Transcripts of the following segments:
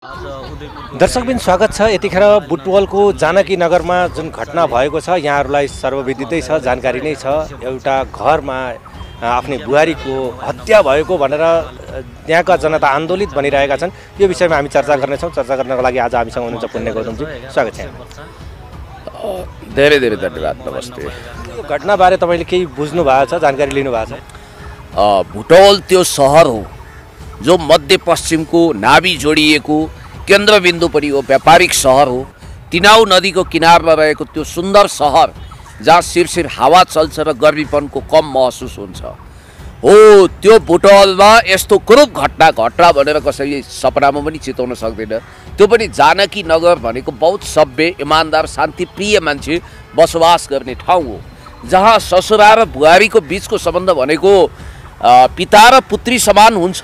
दर्शकबिन स्वागत छ। यतिखेर बुटवलको जानकी नगरमा जुन घटना भएको छ यहाँहरूलाई सर्वविदितै छ, जानकारी नै छ। एउटा घरमा आफ्नै बुहारीको हत्या भएको भनेर यहाँका जनता आन्दोलित बनिरहेका छन्। यो विषयमा हामी चर्चा गर्नेछौँ। चर्चा गर्नको लागि आज हामीसँग हुनुहुन्छ पुण्य गौतमजी, स्वागत छ। धेरै धेरै धन्यवाद, नमस्ते। यो घटनाबारे तपाईँले केही बुझ्नु भएको छ, जानकारी लिनु भएको छ? बुटवल त्यो सहर हो जो मध्यपश्चिमको नाभि जोडिएको केन्द्रबिन्दु पनि हो, व्यापारिक सहर हो। तिनाउ नदीको किनारमा रहेको त्यो सुन्दर सहर जहाँ सिरसिर हावा चल्छ र गर्मीपनको कम महसुस हुन्छ हो। त्यो बुटवलमा यस्तो कुरूप घटना घट्ला भनेर कसैले सपनामा पनि चिताउन सक्दैन। त्यो पनि जानकी नगर भनेको बहुत सभ्य, इमान्दार, शान्तिप्रिय मान्छे बसोबास गर्ने ठाउँ हो, जहाँ ससुरा र बुहारीको बिचको सम्बन्ध भनेको पिता र पुत्री समान हुन्छ,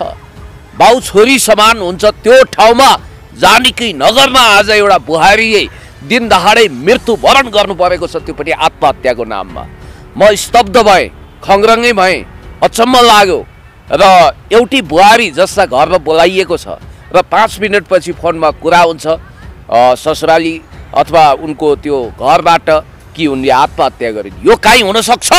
बाउ छोरी समान हुन्छ। त्यो ठाउँमा जानकी नगरमा आज एउटा बुहारीले दिन दहाडै मृत्युवरण गर्नु परेको छ, त्यो पनि आत्महत्याको नाममा। म स्तब्ध भएँ, खङ्ग्रङ्गै भएँ, अचम्म लाग्यो। र एउटी बुहारी जसलाई घरमा बोलाइएको छ र 5 मिनटपछि फोनमा कुरा हुन्छ ससुराली अथवा उनको त्यो घरबाट कि उनले आत्महत्या गरिन्। यो काहीँ हुनसक्छ?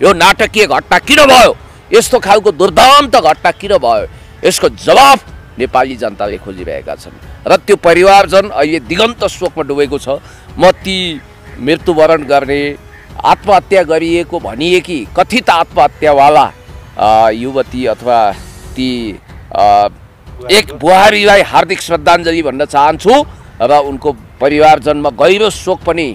यो नाटकीय घटना किन भयो? यस्तो खालको दुर्दान्त घटना किन भयो? यसको जवाफ नेपाली जनताले खोजिरहेका छन् र त्यो परिवारजन अहिले दिगन्त शोकमा डुबेको छ। म ती मृत्युवरण गर्ने, आत्महत्या गरिएको भनिएकी कथित आत्महत्यावाला युवती अथवा ती एक बुहारीलाई हार्दिक श्रद्धाञ्जली भन्न चाहन्छु र उनको परिवारजनमा गहिरो शोक पनि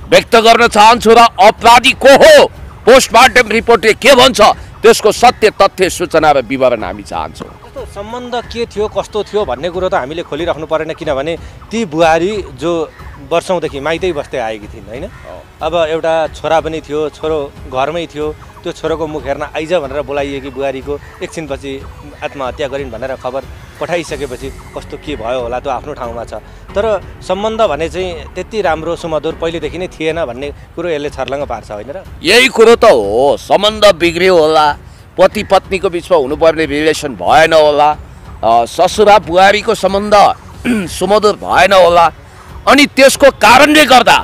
व्यक्त गर्न चाहन्छु। र अपराधी को हो, पोस्टमार्टम रिपोर्टले के भन्छ, त्यसको सत्य तथ्य सूचना र विवरण हामी चाहन्छौँ। कस्तो सम्बन्ध के थियो, कस्तो थियो भन्ने कुरो त हामीले खोलिराख्नु परेन, किनभने ती बुहारी जो वर्षौँदेखि माइतै बस्दै आएकी थिइन्, होइन? अब एउटा छोरा पनि थियो, छोरो घरमै थियो। त्यो छोरोको मुख हेर्न आइज भनेर बोलाइएकी बुहारीको एकछिनपछि आत्महत्या गरिन् भनेर खबर पठाइसकेपछि कस्तो के भयो होला, त्यो आफ्नो ठाउँमा छ। तर सम्बन्ध भने चाहिँ त्यति राम्रो सुमधुर पहिलेदेखि नै थिएन भन्ने कुरो यसले छर्लङ्ग पार्छ, होइन र? यही कुरो त हो। सम्बन्ध बिग्रियो होला, पति पत्नीको बिचमा हुनुपर्ने रिलेसन भएन होला, ससुरा बुहारीको सम्बन्ध सुमधुर भएन होला, अनि त्यसको कारणले गर्दा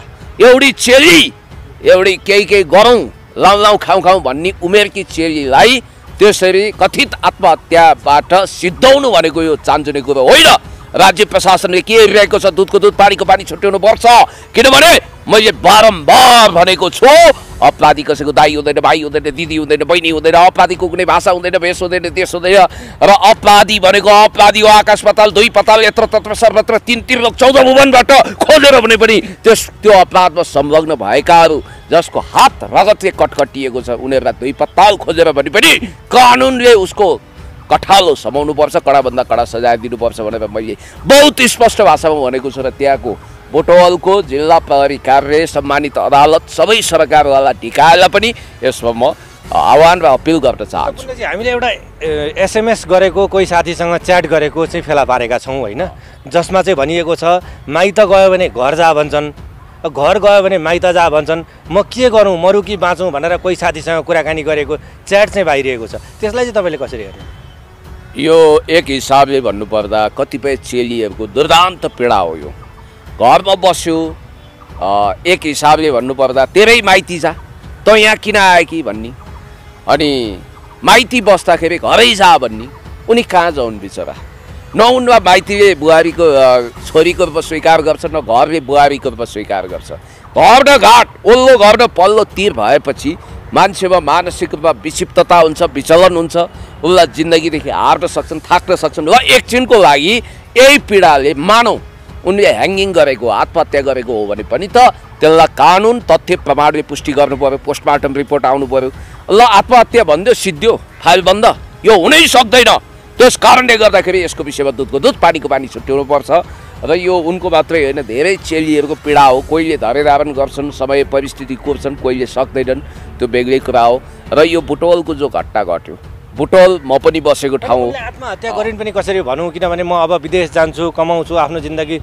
एउटी चेली, एउटी केही गरौँ लाउँ खाउँ भन्ने उमेरकी चेलीलाई त्यसरी कथित आत्महत्याबाट सिद्धाउनु भनेको यो चान्जुने कुरो होइन। राज्य प्रशासनले के हेरिरहेको छ? दुधको दुध पानीको पानी छुट्याउनु पर्छ। किनभने मैले बारम्बार भनेको छु, अपराधी कसैको दाई हुँदैन, भाइ हुँदैन, दिदी हुँदैन, बहिनी हुँदैन, अपराधीको कुनै भाषा हुँदैन, भेष हुँदैन, देश हुँदैन। र अपराधी भनेको अपराधी हो। आकाश पाताल, 2 पाताल, यत्र तत्र सर्वत्र 3 लोक 14 भुवनबाट खोजेर भने पनि त्यो अपराधमा संलग्न भएकाहरू जसको हात रगतले कटकटिएको छ उनीहरूलाई 2 पाताल खोजेर भने पनि कानुनले उसको कठालो समाउनुपर्छ, कडाभन्दा कडा सजाय दिनुपर्छ भनेर मैले बहुत स्पष्ट भाषामा भनेको छु। र त्यहाँको बुटवलको जिल्ला प्रहरी कार्यालय, सम्मानित अदालत, सबै सरकारवाला निकायलाई पनि यसमा म आह्वान र अपिल गर्न चाहन्छु। हामीले एउटा SMS गरेको, कोही साथीसँग च्याट गरेको चाहिँ फेला पारेका छौँ, होइन? जसमा चाहिँ भनिएको छ माइत गयो भने घर जा भन्छन्, घर गयो भने माइत जा भन्छन्, म के गरौँ, मरु कि बाँचौँ भनेर कोही साथीसँग कुराकानी गरेको च्याट चाहिँ बाहिरिएको छ। त्यसलाई चाहिँ तपाईँले कसरी हेर्नु? यो एक हिसाबले भन्नुपर्दा कतिपय चेलीहरूको दुर्दान्त पीडा हो। यो घरमा बस्यो, एक हिसाबले भन्नुपर्दा तेरै माइती जा, त यहाँ किन आयो कि भन्ने, अनि माइती बस्दाखेरि घरै जा भन्ने। उनी कहाँ जाउन् बिचरा? न उनमा माइतीले बुहारीको छोरीको रूपमा स्वीकार गर्छ, न घरले बुहारीको रूपमा स्वीकार गर्छ। घर न घाट, ओल्लो घर न पल्लो तिर भएपछि मान्छेमा मानसिक रूपमा विक्षिप्तता हुन्छ, विचलन हुन्छ, उसलाई जिन्दगीदेखि हार्न सक्छन्, थाक्न सक्छन्। र एकछिनको लागि यही पीडाले मानौँ उनले ह्याङ्गिङ गरेको, आत्महत्या गरेको हो भने पनि त त्यसलाई कानुन तथ्य प्रमाणले पुष्टि गर्नु पर्यो, पोस्टमार्टम रिपोर्ट आउनु पर्यो। ल आत्महत्या भनिदियो, सिद्धियो, फाइल बन्द, यो हुनै सक्दैन। त्यस कारणले गर्दाखेरि यसको विषयमा दुधको दुध पानीको पानी छुट्याउनु पर्छ। र यो उनको मात्रै होइन, धेरै चेलीहरूको पीडा हो। कोहीले धरे धारण गर्छन्, समय परिस्थिति कोर्छन्, कोहीले सक्दैनन्, त्यो बेग्लै कुरा हो। र यो बुटवलको जो घटना घट्यो, बुटवल म पनि बसेको ठाउँ हो। आत्महत्या गरिन् पनि कसरी भनौँ, किनभने म अब विदेश जान्छु, कमाउँछु, आफ्नो जिन्दगी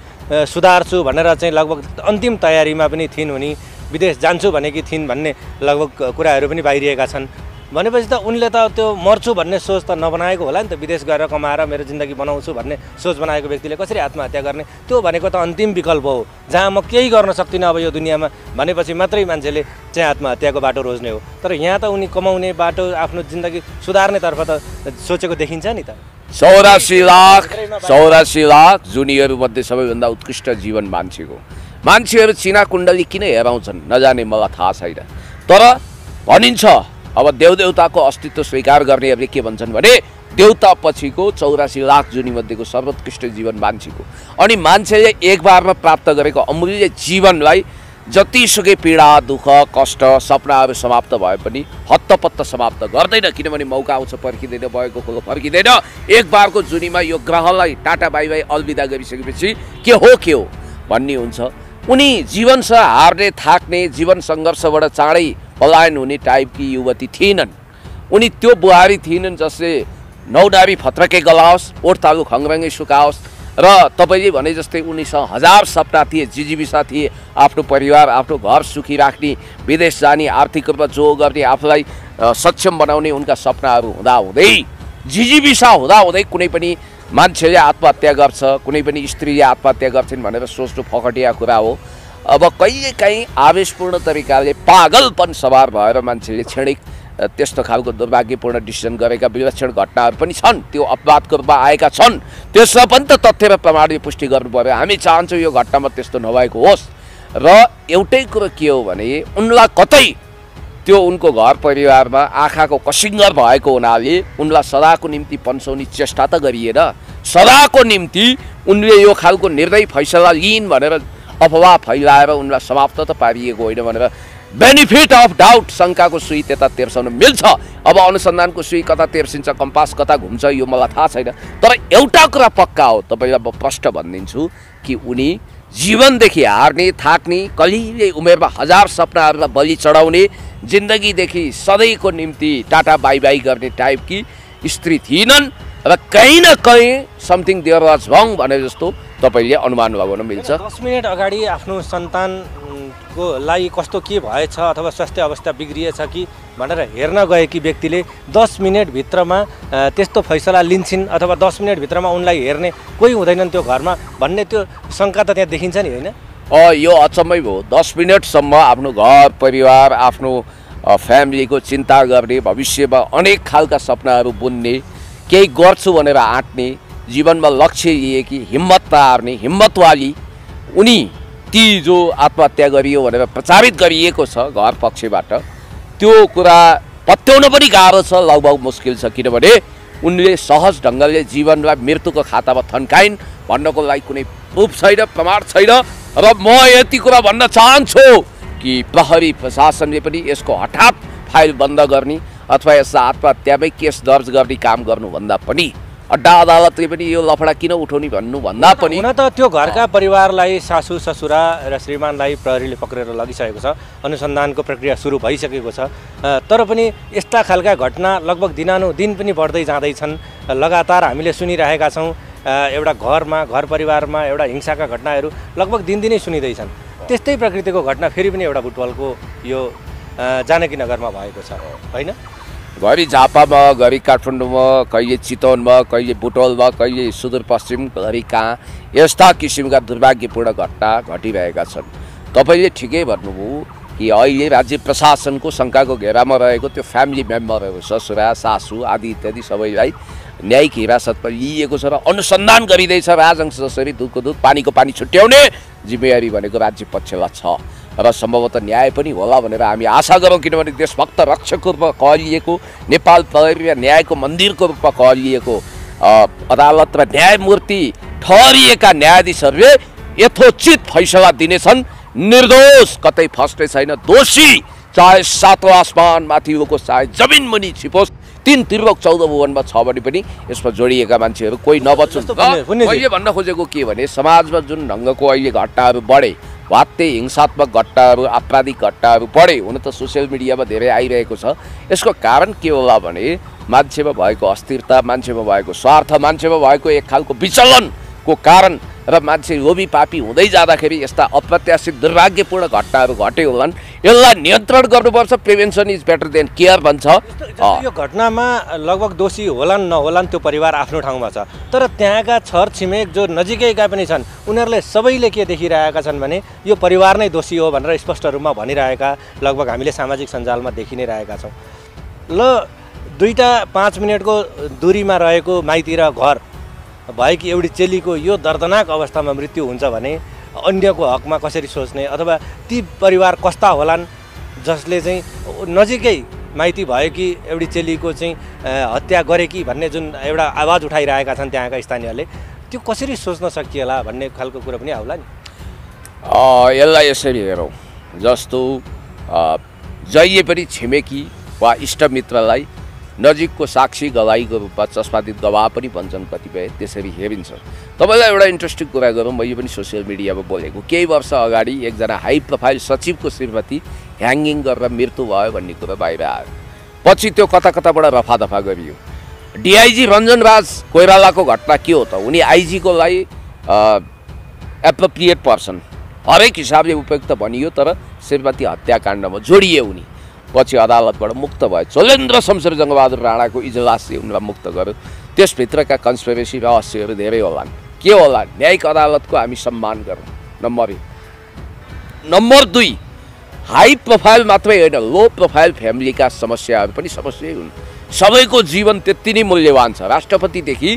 सुधार्छु भनेर चाहिँ लगभग अन्तिम तयारीमा पनि थिइन् उनी। विदेश जान्छु भनेकी थिइन् भन्ने लगभग कुराहरू पनि बाहिरिएका छन्। भनेपछि त उनले त त्यो मर्छु भन्ने सोच त नबनाएको होला नि त। विदेश गएर कमाएर मेरो जिन्दगी बनाउँछु भन्ने सोच बनाएको व्यक्तिले कसरी आत्महत्या गर्ने? त्यो भनेको त अन्तिम विकल्प हो, जहाँ म केही गर्न सक्दिनँ अब यो दुनियाँमा भनेपछि मात्रै मान्छेले चाहिँ आत्महत्याको बाटो रोज्ने हो। तर यहाँ त उनी कमाउने बाटो, आफ्नो जिन्दगी सुधार्नेतर्फ त सोचेको देखिन्छ नि त। 84 लाख जुनियरमध्ये सबैभन्दा उत्कृष्ट जीवन मान्छेहरू चिना कुण्डली किन हेराउँछन् नजाने मलाई थाहा छैन। तर भनिन्छ अब देवदेवताको अस्तित्व स्वीकार गर्नेहरूले के भन्छन् भने देवता पछिको 84 लाख जुनीमध्येको सर्वोत्कृष्ट जीवन मान्छेको। अनि मान्छेले एक बारमा प्राप्त गरेको अमूल्य जीवनलाई जतिसुकै पीडा दुःख कष्ट सपनाहरू समाप्त भए पनि हत्तपत्त समाप्त गर्दैन, किनभने मौका आउँछ पर्खिँदैन, भएको कुलो फर्किँदैन। एक बारको जुनीमा यो ग्रहलाई टाटा बाई बाई अलविदा गरिसकेपछि के हो भन्ने हुन्छ। उनी जीवनसँग हार्ने थाक्ने जीवन सङ्घर्षबाट चाँडै पलायन हुने टाइपकी युवती थिएनन्। उनी त्यो बुहारी थिएनन् जसले नौडारी फत्रके गलाओस्, ओठ तालु खङ्ग्रङ्गै सुकाओस्। र तपाईँले भने जस्तै उनीसँग हजार सपना थिए, जिजीविसा थिए, आफ्नो परिवार आफ्नो घर सुखी राख्ने, विदेश जाने, आर्थिक रूपमा जो गर्ने, आफूलाई सक्षम बनाउने उनका सपनाहरू हुँदाहुँदै जिजीविसा हुँदाहुँदै कुनै पनि मान्छेले आत्महत्या गर्छ, कुनै पनि स्त्रीले आत्महत्या गर्छन् भनेर सोच्नु फकटिया कुरा हो। अब कहिलेकाहीँ आवेशपूर्ण तरिकाले पागलपन सवार भएर मान्छेले क्षणिक त्यस्तो खालको दुर्भाग्यपूर्ण डिसिजन गरेका विलक्षण घटनाहरू पनि छन्, त्यो अपवादको रूपमा आएका छन्। त्यसमा पनि त तथ्य र प्रमाणले पुष्टि गर्नु पर्यो। हामी चाहन्छौँ यो घटनामा त्यस्तो नभएको होस्। र एउटै कुरो के हो भने उनलाई कतै त्यो उनको घर परिवारमा आँखाको कसिङ्गर भएको हुनाले उनलाई सदाको निम्ति पन्साउने चेष्टा त गरिएन। सदाको निम्ति उनले यो खालको निर्दयी फैसला लिइन् भनेर अफवाह फैलाएर उनलाई समाप्त त पारिएको होइन भनेर बेनिफिट अफ डाउट शङ्काको सुई त्यता तेर्साउन मिल्छ। अब अनुसन्धानको सुई कता तेर्सिन्छ, कम्पास कता घुम्छ यो मलाई थाहा छैन। तर एउटा कुरा पक्का हो, तपाईँलाई म प्रष्ट भनिदिन्छु कि उनी जीवनदेखि हार्ने थाक्ने, कलिलै उमेरमा हजार सपनाहरूलाई बलि चढाउने, जिन्दगीदेखि सधैँको निम्ति टाटा बाई बाई गर्ने टाइपकी स्त्री थिएनन्। र कहीँ न कहीँ समथिङ देयर वाज रङ भने जस्तो तपाईँले अनुमान लगाउन मिल्छ। 10 मिनट अगाडि आफ्नो सन्तानको लागि कस्तो के भएछ अथवा स्वास्थ्य अवस्था बिग्रिएछ कि भनेर हेर्न गएकी व्यक्तिले 10 मिनटभित्रमा त्यस्तो फैसला लिन्छन् अथवा 10 मिनटभित्रमा उनलाई हेर्ने कोही हुँदैनन् त्यो घरमा भन्ने त्यो शङ्का त त्यहाँ देखिन्छ नि, होइन? यो अचम्मै भयो। 10 मिनटसम्म आफ्नो घर परिवार आफ्नो फ्यामिलीको चिन्ता गर्ने, भविष्यमा अनेक खालका सपनाहरू बुन्ने, केही गर्छु भनेर आँट्ने, जीवनमा लक्ष्य लिएकी, हिम्मत नहार्ने, हिम्मतवाली उनी ती जो आत्महत्या गरियो भनेर प्रचारित गरिएको छ घर पक्षबाट, त्यो कुरा पत्याउन पनि गाह्रो छ, लगभग मुस्किल छ। किनभने उनले सहज ढङ्गले जीवनलाई मृत्युको खातामा थन्काइन् भन्नको लागि कुनै प्रुफ छैन, प्रमाण छैन। र म यति कुरा भन्न चाहन्छु कि प्रहरी प्रशासनले पनि यसको हठात फाइल बन्द गर्ने अथवा यसलाई आत्महत्यामै केस दर्ज गर्ने काम गर्नुभन्दा पनि अड्डा अदालतले पनि यो लफडा किन उठाउने भन्नुभन्दा पनि हुन त त्यो घरका परिवारलाई, सासू ससुरा र श्रीमानलाई प्रहरीले पक्रेर लगिसकेको छ, अनुसन्धानको प्रक्रिया सुरु भइसकेको छ। तर पनि यस्ता खालका घटना लगभग दिनानुदिन पनि बढ्दै जाँदैछन्। लगातार हामीले सुनिरहेका छौँ एउटा घरमा, घर परिवारमा एउटा हिंसाका घटनाहरू लगभग दिनदिनै सुनिँदैछन्। त्यस्तै प्रकृतिको घटना फेरि पनि एउटा बुटवलको यो जानकीनगरमा भएको छ, होइन? घरि झापामा, घरि काठमाडौँमा, कहिले चितवनमा, कहिले बुटवलमा, कहिले सुदूरपश्चिम, घरि कहाँ यस्ता किसिमका दुर्भाग्यपूर्ण घटना घटिरहेका छन्। तपाईँले ठिकै भन्नुभयो कि अहिले राज्य प्रशासनको शङ्काको घेरामा रहेको त्यो फ्यामिली मेम्बरहरू, ससुरा सासू आदि इत्यादि सबैलाई न्यायिक हिरासतमा लिइएको छ र अनुसन्धान गरिँदैछ। राजहंस जसरी दुधको दुध पानीको पानी छुट्याउने जिम्मेवारी भनेको राज्य पक्षलाई छ र सम्भवतः न्याय पनि होला भनेर हामी आशा गरौँ। किनभने देशभक्त रक्षकको रूपमा कहलिएको, नेपाल प्रहरी र न्यायको मन्दिरको रूपमा कहलिएको अदालत र न्यायमूर्ति ठहरिएका न्यायाधीशहरूले यथोचित फैसला दिनेछन्। निर्दोष कतै फस्ने छैन, दोषी चाहे सातौँ आसमान माथि होस् चाहे जमिन मुनि छिपोस्, 3 त्रिलोक 14 भुवनमा छ भने पनि यसमा जोडिएका मान्छेहरू कोही नबचुन्। मैले भन्न खोजेको के भने समाजमा जुन ढङ्गको अहिले घटनाहरू बढे, वात्तै हिंसात्मक घटनाहरू, आपराधिक घटनाहरू बढे, हुन त सोसियल मिडियामा धेरै आइरहेको छ। यसको कारण के होला भने मान्छेमा भएको अस्थिरता, मान्छेमा भएको स्वार्थ, मान्छेमा भएको एक खालको विचलनको कारण र मान्छे लोभी पापी हुँदै जाँदाखेरि यस्ता अप्रत्याशित दुर्भाग्यपूर्ण घटनाहरू घटे होलान्। यसलाई नियन्त्रण गर्नुपर्छ। Prevention is better than care भन्छ। यो घटनामा लगभग दोषी होलान् नहोलान् त्यो परिवार आफ्नो ठाउँमा छ, तर त्यहाँका छर छिमेक जो नजिकैका पनि छन् उनीहरूले सबैले के देखिरहेका छन् भने यो परिवार नै दोषी हो भनेर स्पष्ट रूपमा भनिरहेका लगभग हामीले सामाजिक सञ्जालमा देखि नै रहेका छौँ। ल 2-5 मिनटको दूरीमा रहेको माइती र घर भएकी एउटी चेलीको यो दर्दनाक अवस्थामा मृत्यु हुन्छ भने अन्यको हकमा कसरी सोच्ने, अथवा ती परिवार कस्ता होलान् जसले चाहिँ नजिकै माइती भएकी एउटी चेलीको चाहिँ हत्या गरेकी भन्ने जुन एउटा आवाज उठाइरहेका छन् त्यहाँका स्थानीयले, त्यो कसरी सोच्न सकिएला भन्ने खालको कुरा पनि आउला नि। यसलाई यसरी हेरौँ, जस्तो जहिले पनि छिमेकी वा इष्टमित्रलाई नजिकको साक्षी गवाहीको रूपमा चस्पादित गवाह पनि भन्छन् कतिपय, त्यसरी हेरिन्छ। तपाईँलाई एउटा इन्ट्रेस्टिङ कुरा गरौँ, मैले पनि सोसियल मिडियामा बोलेको, केही वर्ष अगाडि एकजना हाई प्रोफाइल सचिवको श्रीमती ह्याङ्गिङ गरेर मृत्यु भयो भन्ने कुरा बाहिर आयो। पछि त्यो कता कताबाट रफादफा गरियो। डिआइजी रञ्जनराज कोइरालाको घटना के हो त, उनी आइजीको लागि एप्रोप्रिएट पर्सन हरेक हिसाबले उपयुक्त भनियो, तर श्रीमती हत्याकाण्डमा जोडिए उनी। पछि अदालतबाट मुक्त भयो। चोलेन्द्र शमशेर जङ्गबहादुर राणाको इजलासले उनलाई मुक्त गर्यो। त्यसभित्रका कन्स्पिरेसी रहस्यहरू धेरै होलान्। के होला? न्यायिक अदालतको हामी सम्मान गरौँ, नम्बर 1। नम्बर 2, हाई प्रोफाइल मात्रै होइन, लो प्रोफाइल फ्यामिलीका समस्याहरू पनि समस्या हुन्। सबैको जीवन त्यति नै मूल्यवान छ। राष्ट्रपतिदेखि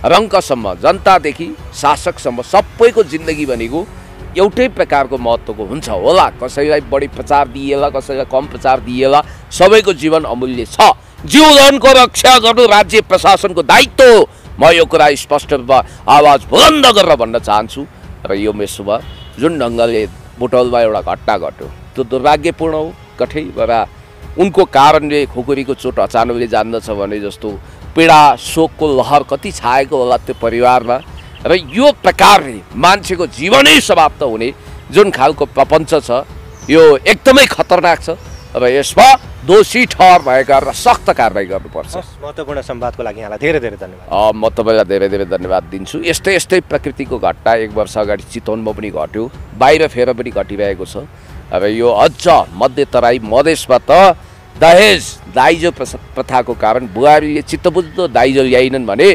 रङ्कसम्म, जनतादेखि शासकसम्म सबैको जिन्दगी भनेको एउटै प्रकारको महत्त्वको हुन्छ होला। कसैलाई बढी प्रचार दिएला, कसैलाई कम प्रचार दिएला, सबैको जीवन अमूल्य छ। जीवनको रक्षा गर्नु राज्य प्रशासनको दायित्व हो। म यो कुरा स्पष्ट रूपमा आवाज बुलन्द गरेर भन्न चाहन्छु। र यो मेसुमा जुन ढङ्गले बुटौलमा एउटा घटना घट्यो त्यो दुर्भाग्यपूर्ण हो। कठैबाट उनको कारणले खुकुरीको चोट अचानकले जान्दछ भने जस्तो पीडा शोकको लहर कति छाएको होला त्यो परिवारमा। र यो प्रकारले मान्छेको जीवनै समाप्त हुने जुन खालको प्रपञ्च छ यो एकदमै खतरनाक छ। र यसमा दोषी ठहर भएकाहरूलाई सख्त कारवाही गर्नुपर्छ। महत्त्वपूर्ण संवादको लागि यहाँलाई धेरै धेरै धन्यवाद। म तपाईँलाई धेरै धेरै धन्यवाद दिन्छु। यस्तै प्रकृतिको घटना 1 वर्ष अगाडि चितवनमा पनि घट्यो, बाहिर फेर पनि घटिरहेको छ। र यो अझ मध्य तराई मधेसमा त दहेज दाइजो प्रथाको कारण बुहारीले चित्तबुझ्दो दाइजो ल्याइनन् भने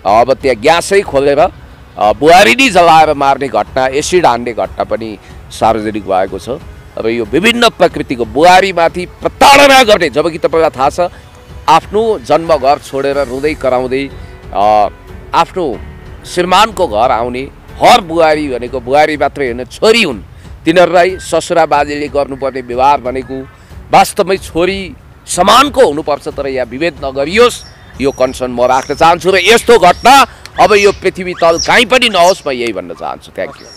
अब त्यहाँ ग्यासै खोलेर बुहारी नै जलाएर मार्ने घटना, एसिड हान्ने घटना पनि सार्वजनिक भएको छ। र यो विभिन्न प्रकृतिको बुहारीमाथि प्रताडना गर्ने, जबकि तपाईँलाई थाहा छ आफ्नो जन्मघर छोडेर रुँदै कराउँदै आफ्नो श्रीमानको घर आउने हर बुहारी भनेको बुहारी मात्रै होइन छोरी हुन्। तिनीहरूलाई ससुरा बाजेले गर्नुपर्ने व्यवहार भनेको वास्तवमै छोरी समानको हुनुपर्छ, तर यहाँ विभेद नगरियोस्, यो कन्सर्न म राख्न चाहन्छु। र यस्तो घटना अब यो पृथ्वी तल कहीँ पनि नहोस्, म यही भन्न चाहन्छु। Thank you.